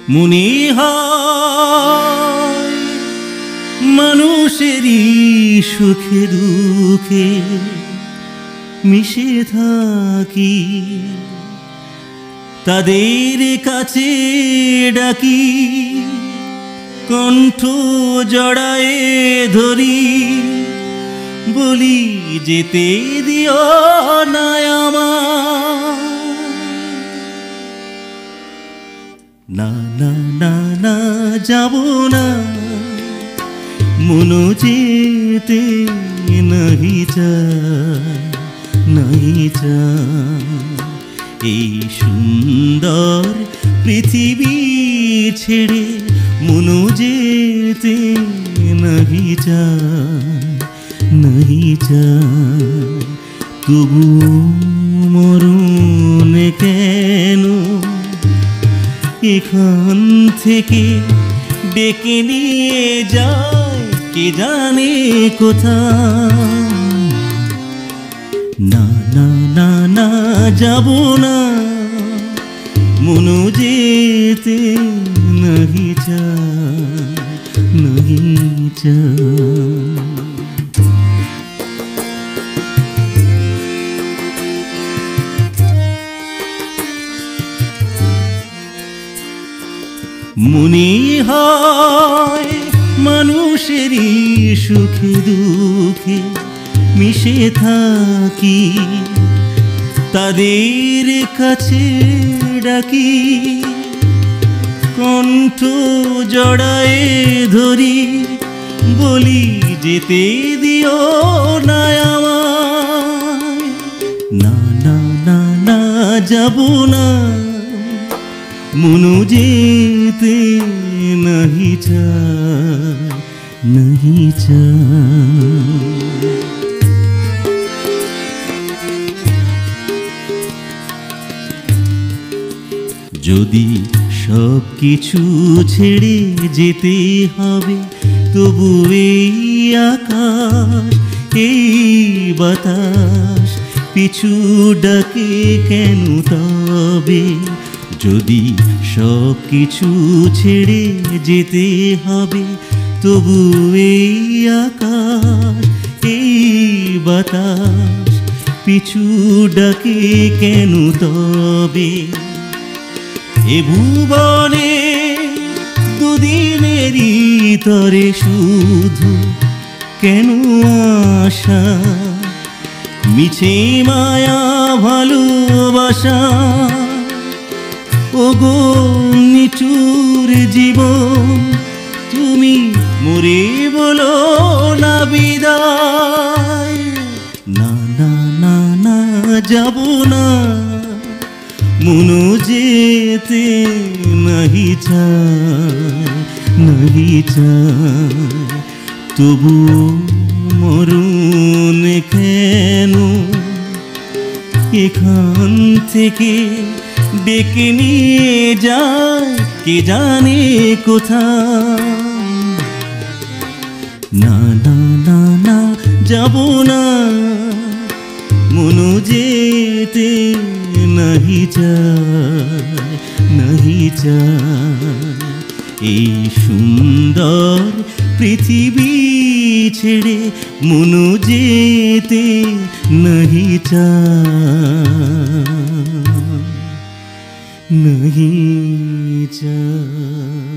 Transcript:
মনে হয় মানুষেরই সুখে দুঃখে মিশে থাকি, তাদের কাছে ডাকি, কণ্ঠ জড়ায়ে ধরি, বলি যেতে দিও না আমায়। না না না না যাব না, মনো যেতে নাহি চায়, নাহি চায়। এই সুন্দর পৃথিবী ছেড়ে মনো যেতে নাহি চায়, নাহি চায়। তবু মরণে কেন এখান থেকে ডেকে নিয়ে যায় কে জানে কোথায়। না না না না যাব না, মনো যেতে নাহি চায়, নাহি চায়। মনে হয় মানুষেরই সুখে দুঃখে মিশে থাকি, তাদের কাছে ডাকি, কণ্ঠ জড়ায়ে ধরি, বলি যেতে দিও না আমায়। না না না না যাব না, মনো যেতে নাহি চায়, নাহি চায়। যদি সব কিছু ছেড়ে যেতে হবে, তবু এই আকাশ এই বাতাস পিছু ডাকে কেন তবে? যদি সব কিছু ছেড়ে যেতে হবে, তবু এই আকাশ এই বাতাস পিছু ডাকে কেন তবে? এ ভুবনে দুদিনেরই তরে শুধু কেন আশা, মিছে মায়া ভালোবাসা। ওগো নিঠুর জীবন, তুমি মরে বলো না বিদায়। না না না না যাব না, মনো যেতে নাহি চায়, নাহি চায়। তবু মরণ কেন এখান থেকে ডেকে নিয়ে যায় কে জানে কোথায়। না না না না যাব না, মনো যেতে নাহি চায়, নাহি চায়। এই সুন্দর পৃথিবী ছেড়ে মনো যেতে নাহি চায়, নাহি চায়।